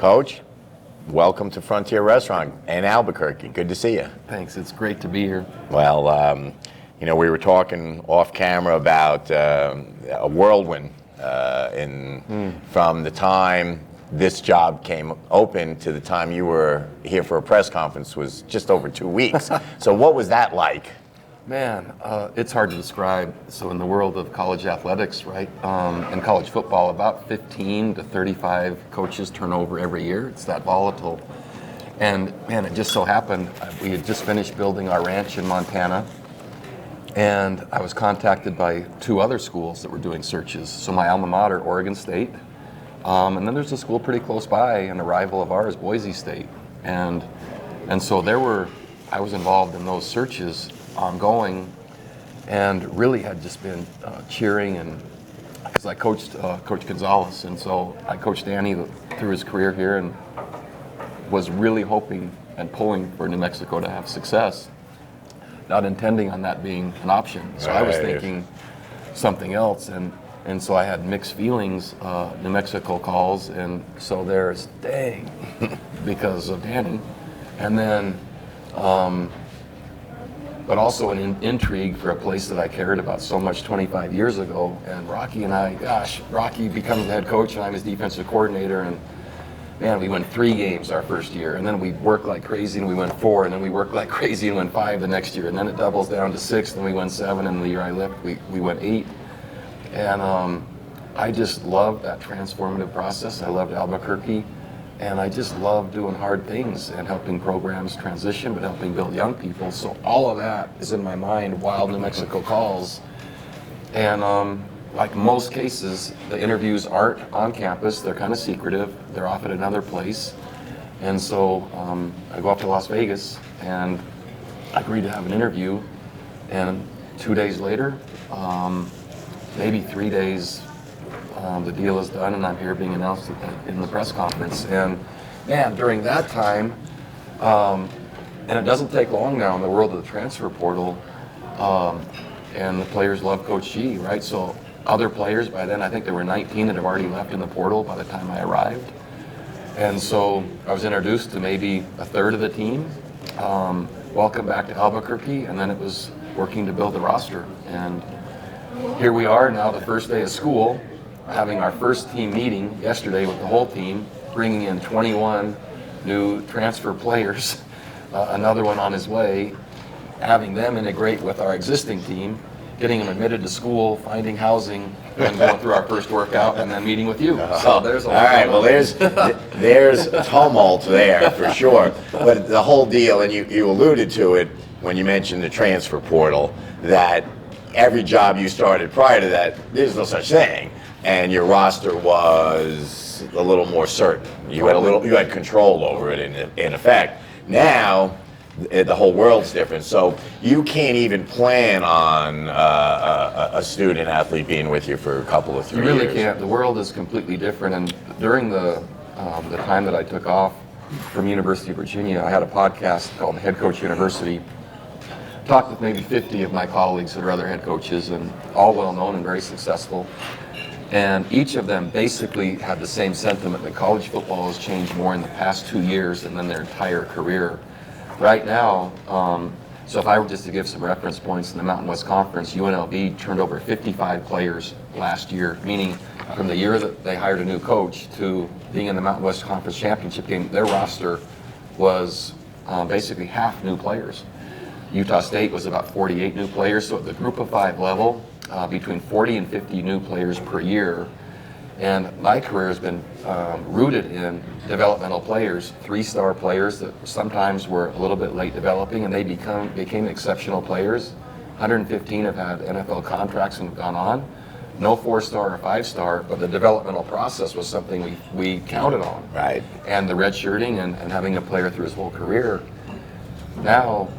Coach, welcome to Frontier Restaurant in Albuquerque. Good to see you. Thanks. It's great to be here. Well, we were talking off camera about a whirlwind from the time this job came open to the time you were here for a press conference was just over 2 weeks. So what was that like? Man, it's hard to describe. So in the world of college athletics, right, and college football, about 15 to 35 coaches turn over every year. It's that volatile. And man, it just so happened, we had just finished building our ranch in Montana, and I was contacted by 2 other schools that were doing searches. So my alma mater, Oregon State, and then there's a school pretty close by, an rival of ours, Boise State. And so I was involved in those searches ongoing, and really had just been cheering, and because I coached Coach Gonzalez, and so I coached Danny through his career here, and was really hoping and pulling for New Mexico to have success, not intending on that being an option. So I was thinking something else, and so I had mixed feelings. New Mexico calls, and so there's dang because of Danny, and then but also an intrigue for a place that I cared about so much 25 years ago. And Rocky and I, Rocky becomes the head coach and I'm his defensive coordinator, and man, we won 3 games our first year, and then we worked like crazy and we won 4, and then we worked like crazy and won 5 the next year, and then it doubles down to 6, and we won 7, and the year I left, we went 8. And I just loved that transformative process. I loved Albuquerque. And I just love doing hard things and helping programs transition, but helping build young people. So all of that is in my mind while New Mexico calls. And like most cases, the interviews aren't on campus. They're kind of secretive. They're off at another place. And so I go up to Las Vegas and I agree to have an interview. And 2 days later, maybe 3 days, the deal is done, and I'm here being announced in the press conference. And man, during that time, and it doesn't take long now in the world of the transfer portal, and the players love Coach G, right? So other players, by then I think there were 19 that have already left in the portal by the time I arrived. And so I was introduced to maybe a third of the team. Welcome back to Albuquerque, and then it was working to build the roster. And here we are now, the first day of school, having our first team meeting yesterday with the whole team, bringing in 21 new transfer players, another one on his way, having them integrate with our existing team, getting them admitted to school, finding housing, and going through our first workout, and then meeting with you. So there's a lot. All right, well, there's tumult there for sure. But the whole deal, and you alluded to it when you mentioned the transfer portal, that every job you started prior to that, there's no such thing. And your roster was a little more certain. You had control over it in effect. Now, the whole world's different. So you can't even plan on a student athlete being with you for a couple of 3 years. You really can't. The world is completely different. And during the time that I took off from University of Virginia, I had a podcast called Head Coach University. Talked with maybe 50 of my colleagues that are other head coaches, and all well known and very successful. And each of them basically had the same sentiment that college football has changed more in the past 2 years than their entire career. Right now, so if I were just to give some reference points in the Mountain West Conference, UNLV turned over 55 players last year, meaning from the year that they hired a new coach to being in the Mountain West Conference championship game, their roster was basically half new players. Utah State was about 48 new players, so at the group of 5 level, between 40 and 50 new players per year. And my career has been rooted in developmental players, 3-star players that sometimes were a little bit late developing, and they became exceptional players. 115 have had NFL contracts and have gone on. No 4-star or 5-star, but the developmental process was something we counted on. Right. And the redshirting and having a player through his whole career. Now,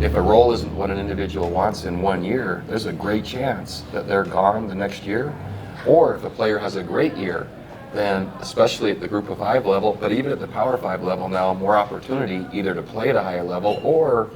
if a role isn't what an individual wants in 1 year, there's a great chance that they're gone the next year. Or if a player has a great year, then especially at the group of 5 level, but even at the power 5 level now, more opportunity either to play at a higher level or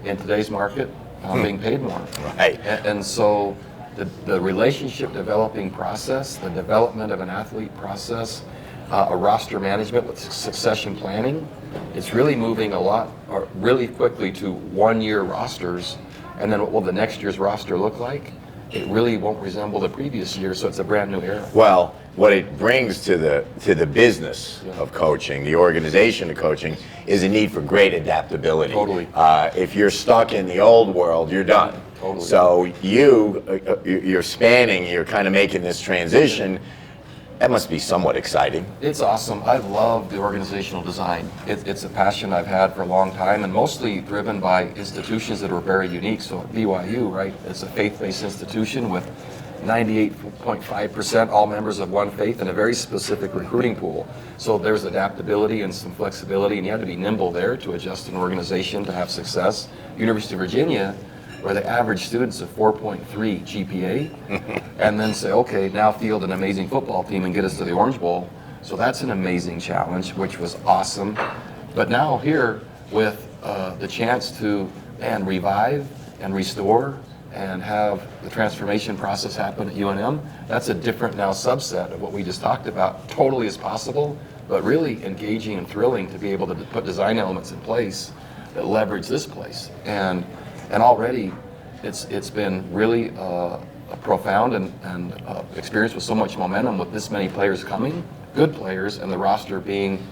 in today's market, being paid more. Right. And so the relationship developing process, the development of an athlete process, a roster management with succession planning. It's really moving a lot, or really quickly, to 1-year rosters, and then what will the next year's roster look like? It really won't resemble the previous year, so it's a brand new era. Well, what it brings to the business of coaching, the organization of coaching, is a need for great adaptability. Totally. If you're stuck in the old world, you're done. Totally. So you're spanning, you're kind of making this transition. That must be somewhat exciting. It's awesome. I love the organizational design. It's a passion I've had for a long time, and mostly driven by institutions that are very unique. So at BYU, right, it's a faith-based institution with 98.5% all members of one faith and a very specific recruiting pool. So there's adaptability and some flexibility, and you have to be nimble there to adjust an organization to have success. University of Virginia, where the average student's a 4.3 GPA, and then say, okay, now field an amazing football team and get us to the Orange Bowl. So that's an amazing challenge, which was awesome. But now here, with the chance to revive and restore and have the transformation process happen at UNM, that's a different now subset of what we just talked about. Totally is possible, but really engaging and thrilling to be able to put design elements in place that leverage this place. And already it's been really a profound and experience with so much momentum with this many players coming, good players, and the roster being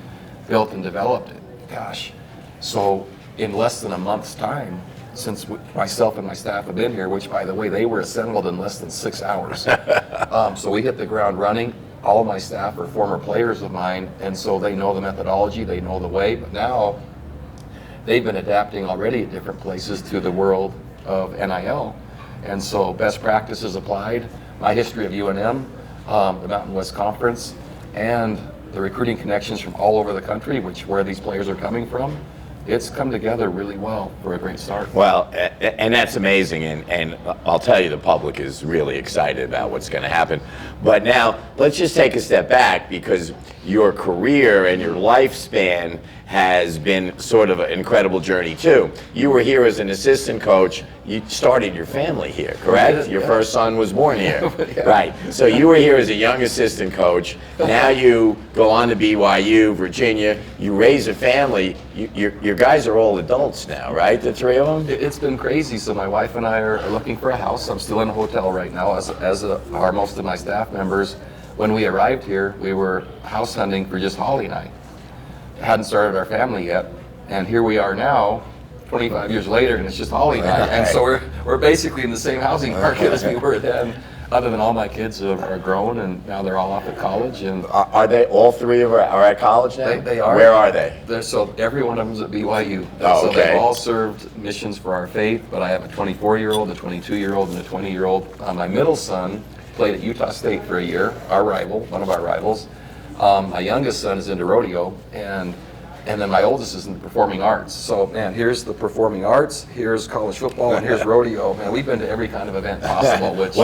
built and developed. Gosh, so in less than a month's time, since myself and my staff have been here, which by the way, they were assembled in less than 6 hours. So we hit the ground running. All of my staff are former players of mine, and so they know the methodology, they know the way, but now they've been adapting already at different places to the world of NIL. And so best practices applied, my history of UNM, the Mountain West Conference, and the recruiting connections from all over the country, where these players are coming from. It's come together really well for a great start. Well, and that's amazing, and I'll tell you, the public is really excited about what's going to happen. But now, let's just take a step back, because your career and your lifespan has been sort of an incredible journey too. You were here as an assistant coach. You started your family here, correct? Your first son was born here. Yeah. Right. So you were here as a young assistant coach. Now you go on to BYU, Virginia. You raise a family. Your guys are all adults now, right? The three of them? It's been crazy. So my wife and I are looking for a house. I'm still in a hotel right now, as are most of my staff members. When we arrived here, we were house hunting for just Holly and I. Hadn't started our family yet, and here we are now, 25 years later, and it's just Holly and I. And so we're basically in the same housing market as we were then, other than all my kids are grown, and now they're all off at college. And are they, all three of them are at college now? They are. Where are they? So every one of them's at BYU. Oh, okay. So they've all served missions for our faith, but I have a 24-year-old, a 22-year-old, and a 20-year-old. My middle son played at Utah State for a year, our rival, one of our rivals. My youngest son is into rodeo, and then my oldest is in the performing arts. So, man, here's the performing arts, here's college football, and here's rodeo. Man, we've been to every kind of event possible, which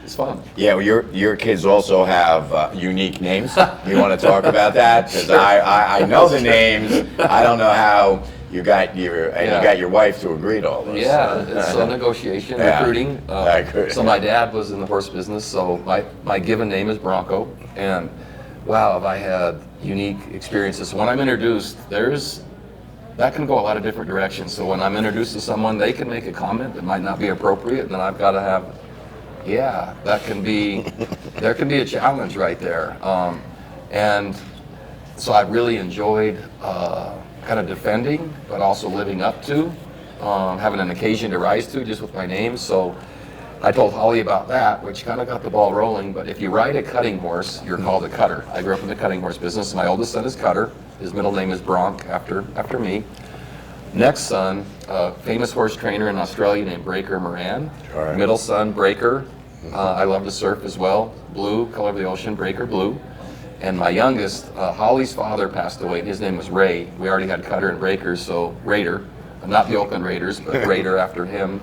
is fun. Yeah, well, your kids also have unique names. You want to talk about that? Because Sure. I know the names. I don't know how you got your wife to agree to all this. Yeah, it's a negotiation, recruiting. So my dad was in the horse business, so my given name is Bronco, and wow, have I had unique experiences. So when I'm introduced, that can go a lot of different directions. So when I'm introduced to someone, they can make a comment that might not be appropriate, and then I've got to have, there can be a challenge right there. And so I really enjoyed kind of defending, but also living up to, having an occasion to rise to just with my name. So I told Holly about that, which kind of got the ball rolling. But if you ride a cutting horse, you're called a cutter. I grew up in the cutting horse business. My oldest son is Cutter. His middle name is Bronc, after me. Next son, a famous horse trainer in Australia named Breaker Moran. Sure. Middle son, Breaker. I love to surf as well. Blue, color of the ocean, Breaker Blue. And my youngest, Holly's father passed away. His name was Ray. We already had Cutter and Breaker, so Raider. Not the Oakland Raiders, but Raider after him.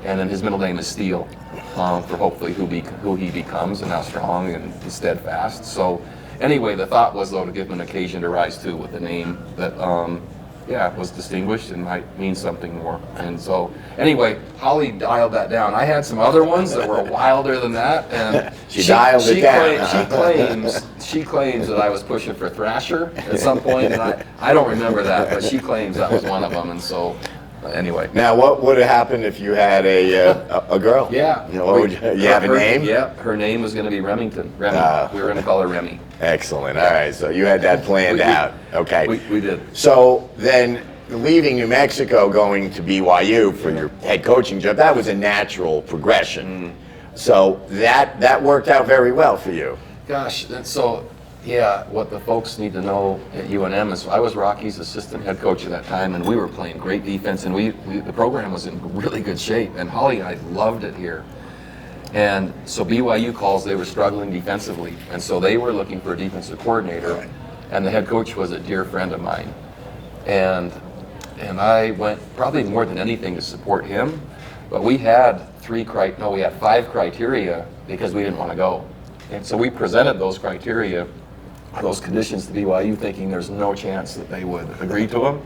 And then his middle name is Steele, for hopefully who he becomes, and how strong and steadfast. So anyway, the thought was, though, to give him an occasion to rise to with a name that was distinguished and might mean something more. And so, anyway, Holly dialed that down. I had some other ones that were wilder than that, and She dialed it down. She claims that I was pushing for Thrasher at some point, and I don't remember that, but she claims that was one of them. And so, anyway. Now, what would have happened if you had a girl? Yeah. You know, what would you have a name? Yeah, her name was going to be Remington. Remy. We were going to call her Remy. Excellent. All right, so you had that planned out. Okay. We did. So then, leaving New Mexico, going to BYU for your head coaching job, that was a natural progression. So that worked out very well for you. Gosh, what the folks need to know at UNM is I was Rocky's assistant head coach at that time, and we were playing great defense, and the program was in really good shape, and Holly and I loved it here. And so BYU calls, they were struggling defensively, and so they were looking for a defensive coordinator, and the head coach was a dear friend of mine. And I went probably more than anything to support him, but we had 5 criteria because we didn't want to go. And so we presented those criteria, those conditions to BYU, thinking there's no chance that they would agree to them.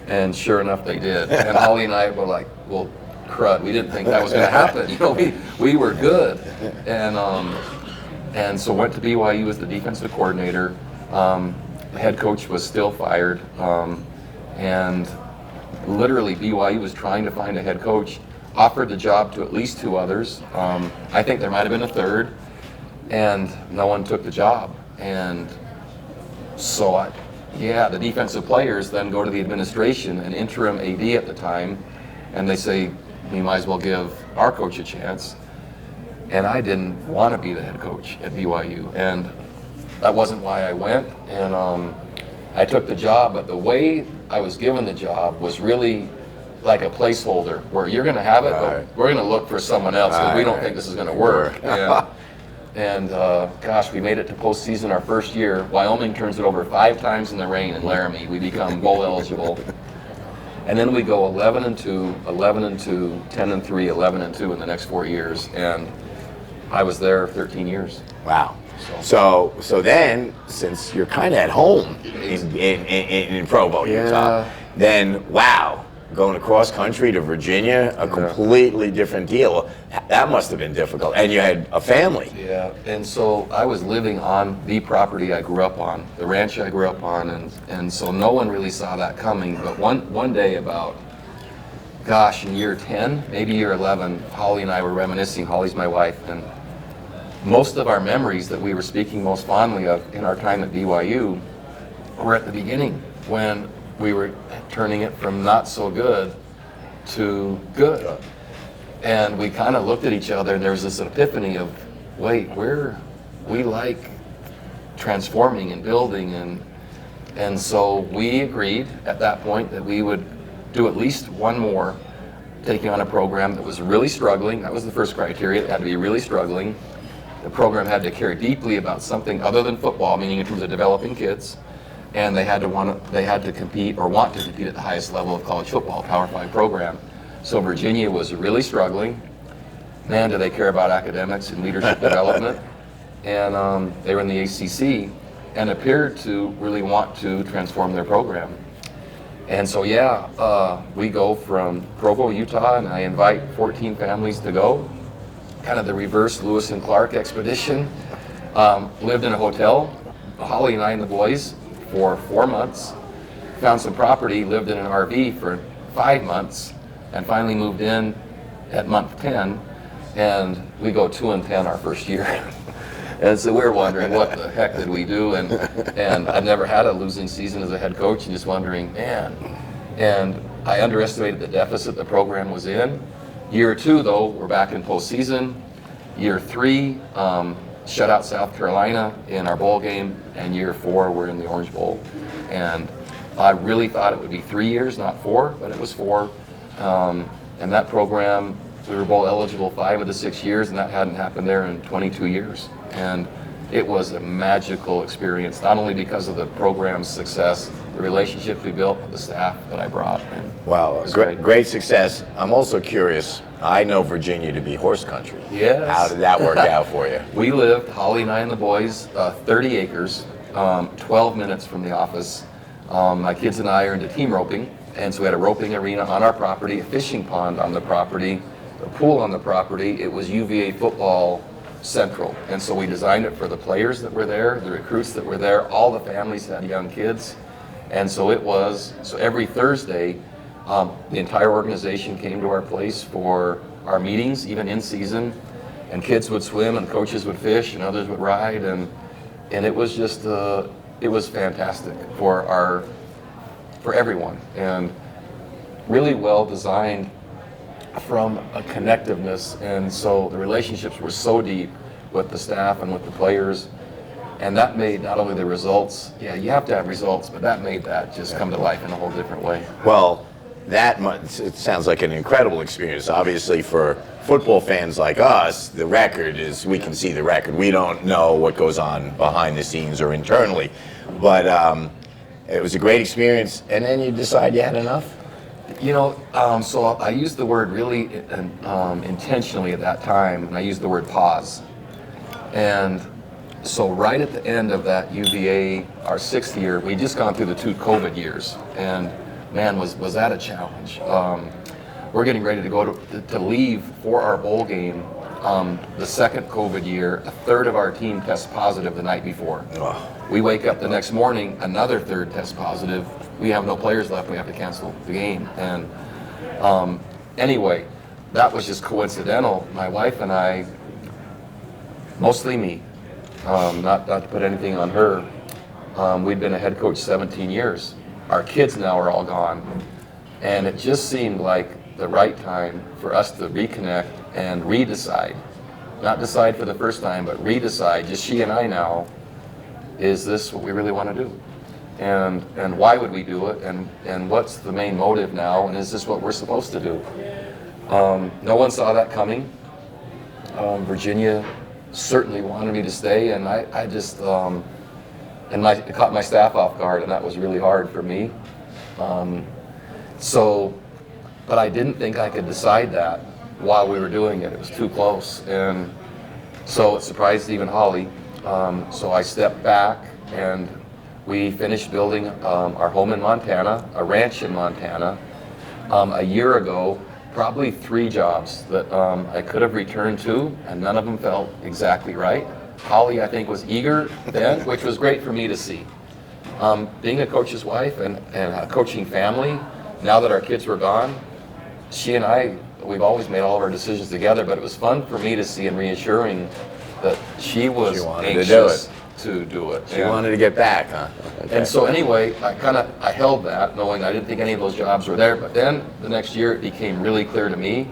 And sure enough, they did. And Holly and I were like, well, crud, we didn't think that was going to happen. You know, we were good. And so went to BYU as the defensive coordinator. The head coach was still fired. And literally BYU was trying to find a head coach, offered the job to at least 2 others. I think there might have been a third, and no one took the job. And so the defensive players then go to the administration, an interim AD at the time, and they say, we might as well give our coach a chance. And I didn't want to be the head coach at BYU, and that wasn't why I went. And I took the job, but the way I was given the job was really like a placeholder, where you're going to have it, but we're going to look for someone else because we don't think this is going to work. And gosh, we made it to postseason our first year. Wyoming turns it over 5 times in the rain in Laramie. We become bowl eligible. And then we go 11-2, 11-2, 10-3, 11-2 in the next 4 years. And I was there 13 years. Wow. So then, since you're kind of at home in Provo, Utah, then wow, going across country to Virginia, a completely different deal. That must have been difficult. And you had a family. Yeah, and so I was living on the property I grew up on, the ranch I grew up on, and so no one really saw that coming. But one day about, in year 10, maybe year 11, Holly and I were reminiscing. Holly's my wife, and most of our memories that we were speaking most fondly of in our time at BYU were at the beginning, when we were turning it from not so good to good. And we kind of looked at each other, and there was this epiphany of, wait, we like transforming and building, and so we agreed at that point that we would do at least one more, taking on a program that was really struggling. That was the first criteria. It had to be really struggling. The program had to care deeply about something other than football, meaning in terms of developing kids, and they had to compete or want to compete at the highest level of college football, Power 5 program. So Virginia was really struggling. Man, do they care about academics and leadership development. And they were in the ACC and appeared to really want to transform their program. And so we go from Provo, Utah, and I invite 14 families to go. Kind of the reverse Lewis and Clark expedition. Lived in a hotel, Holly and I and the boys, for 4 months. Found some property, lived in an RV for 5 months, and finally moved in at month 10, and we go 2-10 our first year. And so we're wondering, what the heck did we do? And I've never had a losing season as a head coach, and just wondering, man. And I underestimated the deficit the program was in. Year 2, though, we're back in postseason. Year 3, shut out South Carolina in our bowl game, and year 4, we're in the Orange Bowl. And I really thought it would be 3 years, not 4, but it was 4. And that program, we were bowl eligible 5 of the 6 years, and that hadn't happened there in 22 years. And it was a magical experience, not only because of the program's success, the relationships we built with the staff that I brought. Wow, great success. I'm also curious, I know Virginia to be horse country. Yes. How did that work out for you? We lived, Holly and I and the boys, 30 acres, 12 minutes from the office. My kids and I are into team roping, and so we had a roping arena on our property, a fishing pond on the property, a pool on the property. It was UVA football central, and so we designed it for the players that were there, the recruits that were there. All the families had young kids, and so every Thursday, the entire organization came to our place for our meetings, even in season, and kids would swim and coaches would fish and others would ride, and it was just it was fantastic for everyone, and really well designed from a connectiveness, and so the relationships were so deep with the staff and with the players, and that made not only the results, you have to have results, but that made that just come to life in a whole different way. Well, it sounds like an incredible experience. Obviously, for football fans like us, the record is, we can see the record. We don't know what goes on behind the scenes or internally, but it was a great experience, and then you decide you had enough? So I used the word really intentionally at that time, and I used the word pause. And so right at the end of that UVA, our 6th year, we just gone through the 2 COVID years, and man, was that a challenge. We're getting ready to go to leave for our bowl game. The 2nd COVID year, a third of our team tests positive the night before. Oh. We wake up the next morning, another third tests positive. We have no players left, we have to cancel the game. And anyway, that was just coincidental. My wife and I, mostly me, not to put anything on her, we'd been a head coach 17 years. Our kids now are all gone. And it just seemed like the right time for us to reconnect and redecide. Not decide for the first time, but redecide, just she and I now, is this what we really want to do? And why would we do it? And what's the main motive now? And is this what we're supposed to do? No one saw that coming. Virginia certainly wanted me to stay, and I just, it caught my staff off guard, and that was really hard for me. But I didn't think I could decide that while we were doing it. It was too close, and so it surprised even Holly. So I stepped back, and we finished building our home in Montana, a ranch in Montana. A year ago, probably 3 jobs that I could have returned to, and none of them felt exactly right. Holly, I think, was eager then, which was great for me to see. Being a coach's wife and a coaching family, now that our kids were gone, she and I, we've always made all of our decisions together, but it was fun for me to see and reassuring that she was anxious to do it. She wanted to get back, huh? Okay. And so anyway, I held that, knowing I didn't think any of those jobs were there. But then the next year, it became really clear to me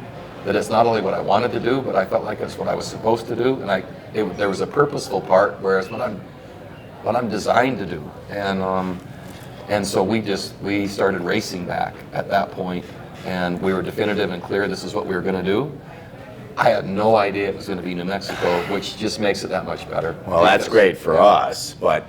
that it's not only what I wanted to do, but I felt like it's what I was supposed to do. And there was a purposeful part, whereas what I'm designed to do. And so we started racing back at that point, and we were definitive and clear this is what we were going to do. I had no idea it was going to be New Mexico, which just makes it that much better. Well, that's great for us, but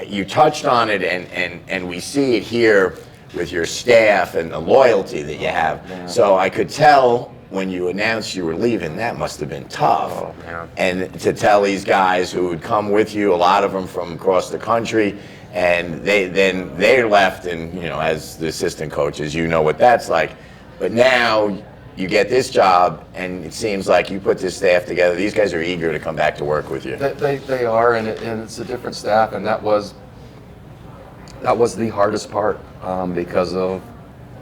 you touched on it, and we see it here with your staff and the loyalty that you have. Yeah. So I could tell when you announced you were leaving, that must have been tough. Oh, man. And to tell these guys who would come with you, a lot of them from across the country, and they're left, and as the assistant coaches, you know what that's like. But now you get this job, and it seems like you put this staff together. These guys are eager to come back to work with you. They are, and it's a different staff, and that was the hardest part because of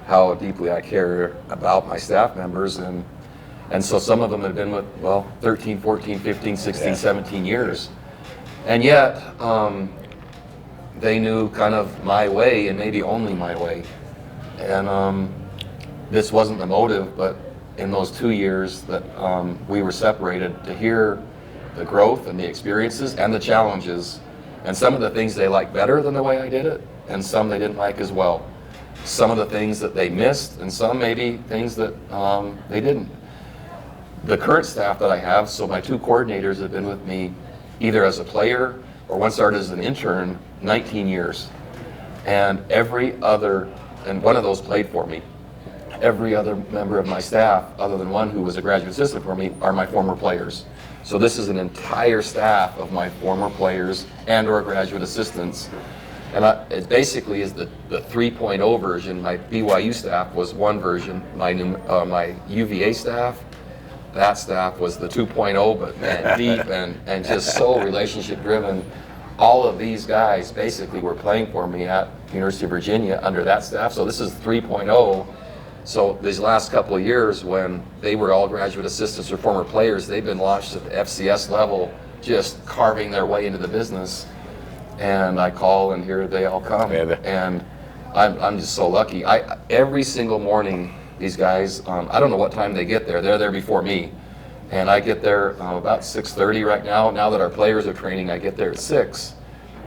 how deeply I care about my staff members, and so some of them have been with 13, 14, 15, 16, 17 years, and yet they knew kind of my way and maybe only my way, and this wasn't the motive, but in those 2 years that we were separated, to hear the growth and the experiences and the challenges, and some of the things they liked better than the way I did it, and some they didn't like as well. Some of the things that they missed, and some maybe things that they didn't. The current staff that I have, so my 2 coordinators have been with me either as a player or one started as an intern, 19 years. And one of those played for me. Every other member of my staff, other than one who was a graduate assistant for me, are my former players. So this is an entire staff of my former players and or graduate assistants. And it basically is the 3.0 version. My BYU staff was one version. My UVA staff, that staff was the 2.0, but man, deep and just so relationship driven. All of these guys basically were playing for me at University of Virginia under that staff. So this is 3.0. So these last couple of years, when they were all graduate assistants or former players, they've been launched at the FCS level, just carving their way into the business. And I call, and here they all come. And I'm just so lucky. Every single morning, these guys, I don't know what time they get there. They're there before me. And I get there about 6:30 right now. Now that our players are training, I get there at 6.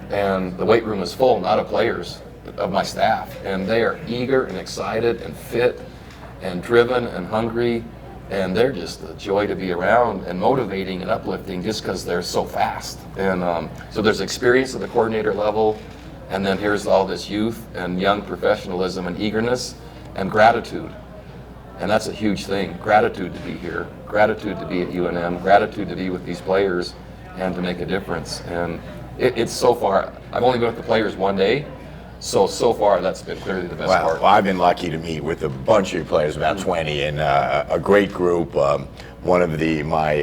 And the weight room is full, not of players, of my staff. And they are eager and excited and fit and driven and hungry. And they're just a joy to be around and motivating and uplifting just because they're so fast. And so there's experience at the coordinator level, and then here's all this youth and young professionalism and eagerness and gratitude. And that's a huge thing. Gratitude to be here, gratitude to be at UNM, gratitude to be with these players and to make a difference. And it's so far, I've only been with the players one day, so far that's been clearly the best part. Well, I've been lucky to meet with a bunch of players, about 20, and a great group. One of my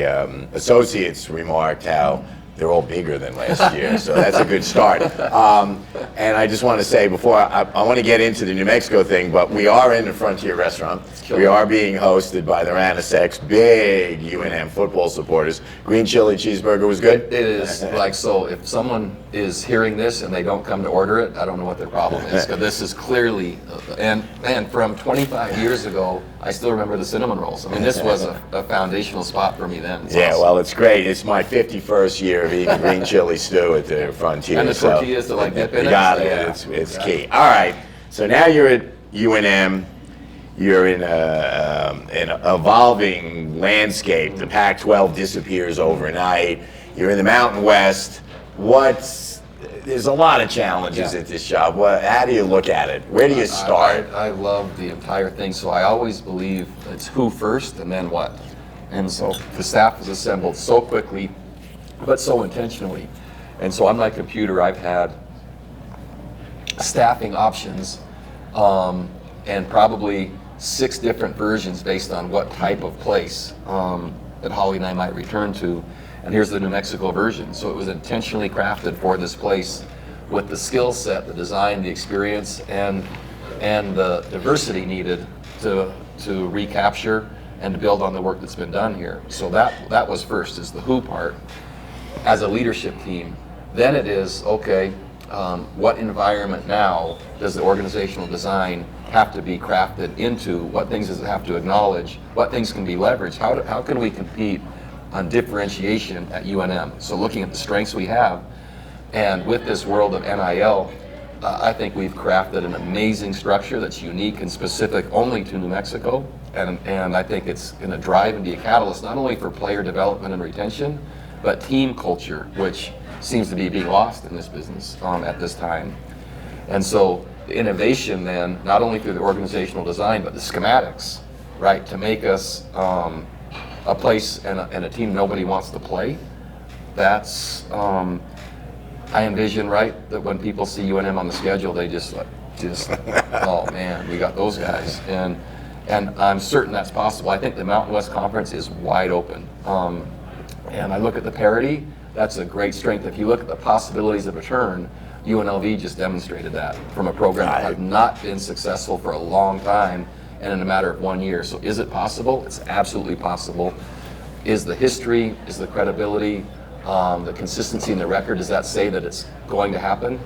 associates remarked how they're all bigger than last year, so that's a good start. And I just want to say before, I want to get into the New Mexico thing, but we are in the Frontier Restaurant. We are being hosted by the Ranasex, big UNM football supporters. Green chili cheeseburger was good? It is, like, so if someone is hearing this and they don't come to order it, I don't know what their problem is, because this is clearly, and from 25 years ago, I still remember the cinnamon rolls. I mean, this was a foundational spot for me then. It's awesome. Well, it's great. It's my 51st year of eating green chili stew at the Frontier. And the tortillas to like dip in it. You got it. It's key. All right. So now you're at UNM. You're in an evolving landscape. The Pac-12 disappears overnight. You're in the Mountain West. There's a lot of challenges at this job. How do you look at it? Where do you start? I love the entire thing. So I always believe it's who first and then what. And so the staff was assembled so quickly, but so intentionally. And so on my computer, I've had staffing options and probably 6 different versions based on what type of place that Holly and I might return to. And here's the New Mexico version. So it was intentionally crafted for this place with the skill set, the design, the experience, and the diversity needed to recapture and to build on the work that's been done here. So that was first, is the who part. As a leadership team, then it is, okay, what environment now does the organizational design have to be crafted into? What things does it have to acknowledge? What things can be leveraged? How can we compete on differentiation at UNM? So looking at the strengths we have, and with this world of NIL, I think we've crafted an amazing structure that's unique and specific only to New Mexico, and I think it's going to drive and be a catalyst not only for player development and retention, but team culture, which seems to be being lost in this business at this time. And so the innovation then, not only through the organizational design, but the schematics, right, to make us a place and a team nobody wants to play. That's, I envision, right, that when people see UNM on the schedule, they just oh man, we got those guys. And I'm certain that's possible. I think the Mountain West Conference is wide open. And I look at the parity, that's a great strength. If you look at the possibilities of return, UNLV just demonstrated that from a program that had not been successful for a long time and in a matter of 1 year. So is it possible? It's absolutely possible. Is the history, is the credibility, the consistency in the record, does that say that it's going to happen?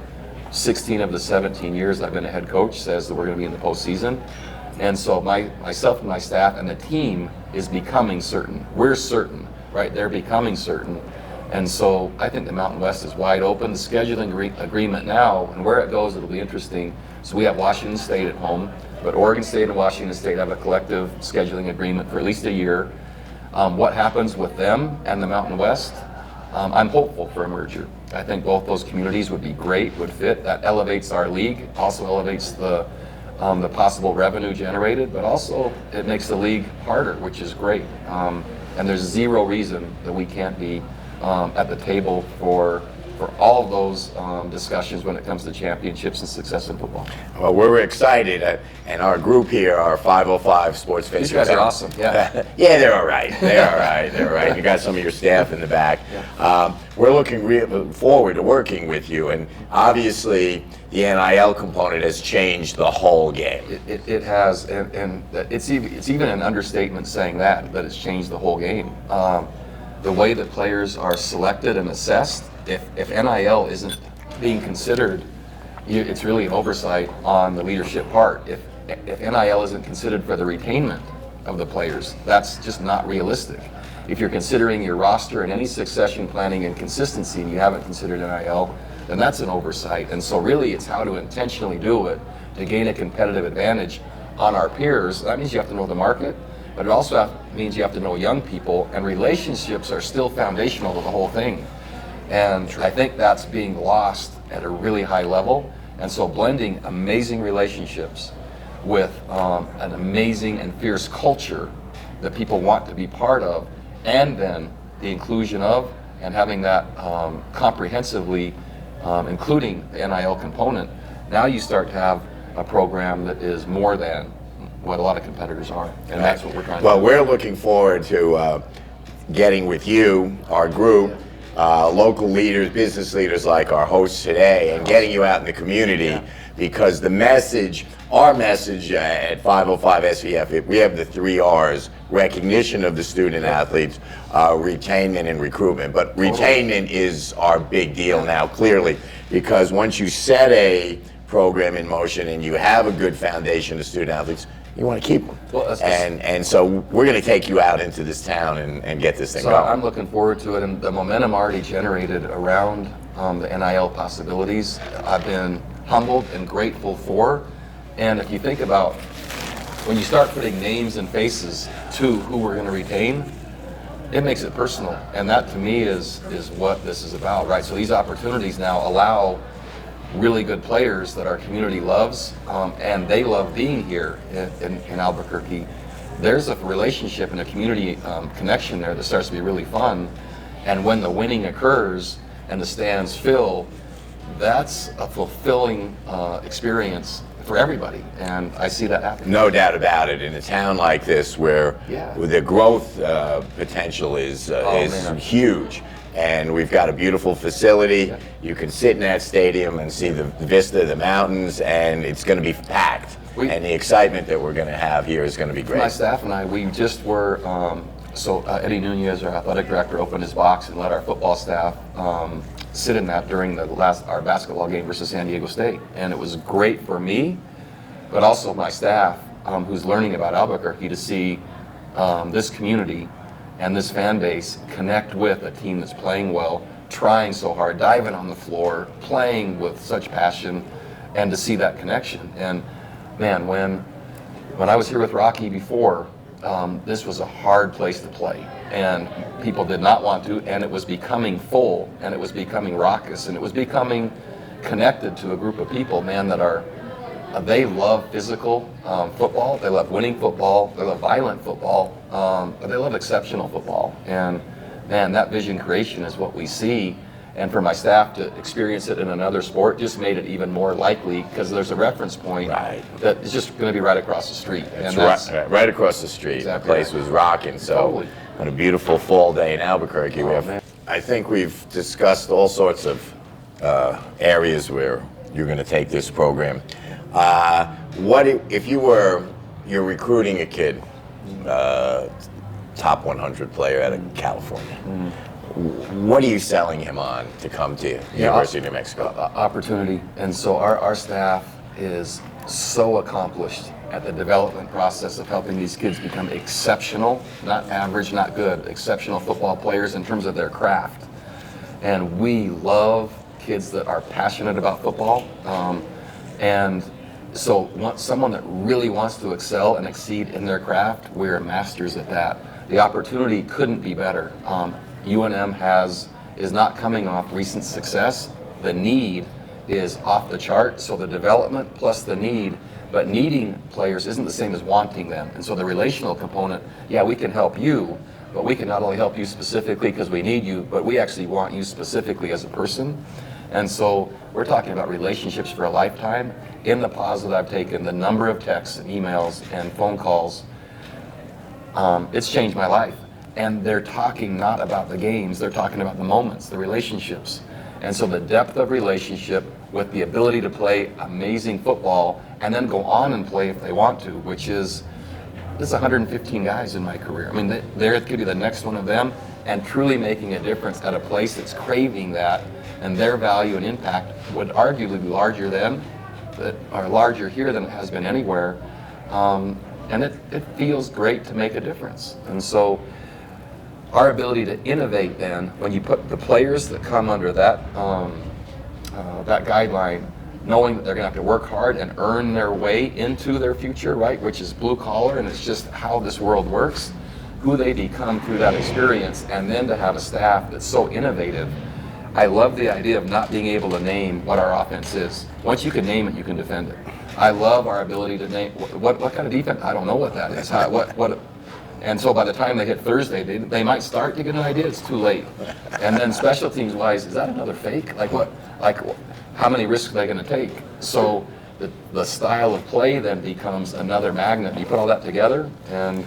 16 of the 17 years I've been a head coach says that we're going to be in the postseason. And so myself and my staff and the team is becoming certain. We're certain, right? They're becoming certain. And so I think the Mountain West is wide open. The scheduling agreement now, and where it goes, it'll be interesting. So we have Washington State at home, but Oregon State and Washington State have a collective scheduling agreement for at least a year. What happens with them and the Mountain West? I'm hopeful for a merger. I think both those communities would be great, would fit. That elevates our league, also elevates the possible revenue generated, but also it makes the league harder, which is great. And there's zero reason that we can't be at the table for for all of those discussions when it comes to championships and success in football. Well, we're excited, and our group here, our 505 Sports Face. These guys are awesome. Yeah. Yeah, they're all right. They're all right. They're all right. You got some of your staff in the back. We're looking forward to working with you, and obviously the NIL component has changed the whole game. It has, and it's even an understatement saying that it's changed the whole game. The way that players are selected and assessed, if NIL isn't being considered, it's really an oversight on the leadership part. If NIL isn't considered for the retainment of the players, that's just not realistic. If you're considering your roster and any succession planning and consistency and you haven't considered NIL, then that's an oversight. And so really it's how to intentionally do it to gain a competitive advantage on our peers. That means you have to know the market, but it also means you have to know young people, and relationships are still foundational to the whole thing. And I think that's being lost at a really high level. And so blending amazing relationships with an amazing and fierce culture that people want to be part of, and then the inclusion of and having that comprehensively including the NIL component, now you start to have a program that is more than what a lot of competitors are, and that's what we're trying to do. Well, we're looking forward to getting with you, our group, local leaders, business leaders like our hosts today, and getting you out in the community, because the message, our message at 505 SVF, we have the 3 R's: recognition of the student athletes, retainment, and recruitment. But retainment is our big deal now, clearly, because once you set a program in motion and you have a good foundation of student athletes, you want to keep them. Well, and so we're going to take you out into this town and get this thing going. I'm looking forward to it, and the momentum already generated around the NIL possibilities, I've been humbled and grateful for. And if you think about when you start putting names and faces to who we're going to retain, it makes it personal, and that to me is what this is about, right? So these opportunities now allow really good players that our community loves, and they love being here in Albuquerque. There's a relationship and a community connection there that starts to be really fun, and when the winning occurs and the stands fill, that's a fulfilling experience for everybody, and I see that happening. No doubt about it. In a town like this, where the growth potential is huge, and we've got a beautiful facility. You can sit in that stadium and see the vista of the mountains, and it's going to be packed. And the excitement that we're going to have here is going to be great. My staff and I, we just were, Eddie Nunez, our athletic director, opened his box and let our football staff sit in that during our basketball game versus San Diego State. And it was great for me, but also my staff, who's learning about Albuquerque, to see this community and this fan base connect with a team that's playing well, trying so hard, diving on the floor, playing with such passion, and to see that connection. And man, when I was here with Rocky before, this was a hard place to play, and people did not want to, and it was becoming full, and it was becoming raucous, and it was becoming connected to a group of people, man, that they love physical football, they love winning football, they love violent football, but they love exceptional football. And man, that vision creation is what we see. And for my staff to experience it in another sport just made it even more likely, because there's a reference point that is just going to be right across the street. That's right across the street. Exactly. The place was rocking. So Totally. On a beautiful fall day in Albuquerque, I think we've discussed all sorts of areas where you're going to take this program. What if you're recruiting a kid, top 100 player out of California? What are you selling him on to come to University of New Mexico? Opportunity. And so our staff is so accomplished at the development process of helping these kids become exceptional, not average, not good, exceptional football players in terms of their craft. And we love kids that are passionate about football. And so someone that really wants to excel and exceed in their craft, we're masters at that. The opportunity couldn't be better. UNM is not coming off recent success. The need is off the chart, so the development plus the need, but needing players isn't the same as wanting them. And so the relational component, we can help you, but we can not only help you specifically because we need you, but we actually want you specifically as a person. And so we're talking about relationships for a lifetime. In the pause that I've taken, the number of texts and emails and phone calls, it's changed my life. And they're talking not about the games, they're talking about the moments, the relationships. And so the depth of relationship with the ability to play amazing football and then go on and play if they want to, which is, there's 115 guys in my career. I mean, there could be the next one of them, and truly making a difference at a place that's craving that, and their value and impact would arguably be larger larger here than it has been anywhere. And it feels great to make a difference. And so our ability to innovate then, when you put the players that come under that guideline, knowing that they're going to have to work hard and earn their way into their future, right, which is blue collar, and it's just how this world works, who they become through that experience, and then to have a staff that's so innovative. I love the idea of not being able to name what our offense is. Once you can name it, you can defend it. I love our ability to name what kind of defense. I don't know what that is. And so by the time they hit Thursday, they might start to get an idea. It's too late. And then special teams wise, is that another fake? Like what? Like how many risks are they going to take? So the style of play then becomes another magnet. You put all that together, and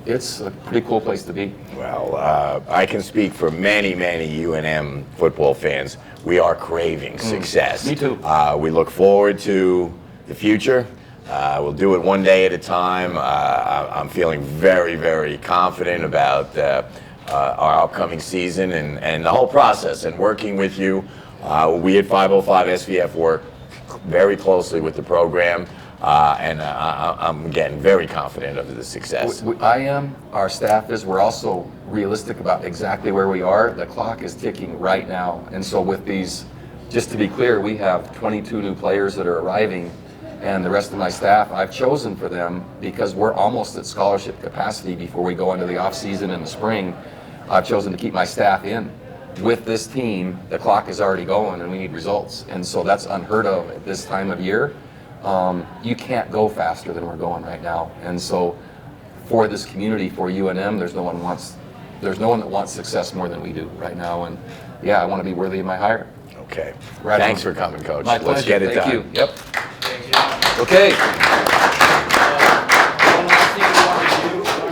it's a pretty cool place to be. Well, I can speak for many, many UNM football fans. We are craving success. Me too. We look forward to the future. We'll do it one day at a time. I'm feeling very, very confident about our upcoming season and the whole process, and working with you. We at 505 SVF work very closely with the program, and I'm getting very confident of the success. I am, our staff is, we're also realistic about exactly where we are. The clock is ticking right now. And so with these, just to be clear, we have 22 new players that are arriving, and the rest of my staff, I've chosen for them because we're almost at scholarship capacity before we go into the off season in the spring. I've chosen to keep my staff in. With this team, the clock is already going and we need results. And so that's unheard of at this time of year. You can't go faster than we're going right now. And so for this community, for UNM, there's no one that wants success more than we do right now. And yeah, I want to be worthy of my hire. Okay. Right Thanks on. for coming, Coach. My pleasure. Let's get it Thank done. you. Yep. Okay.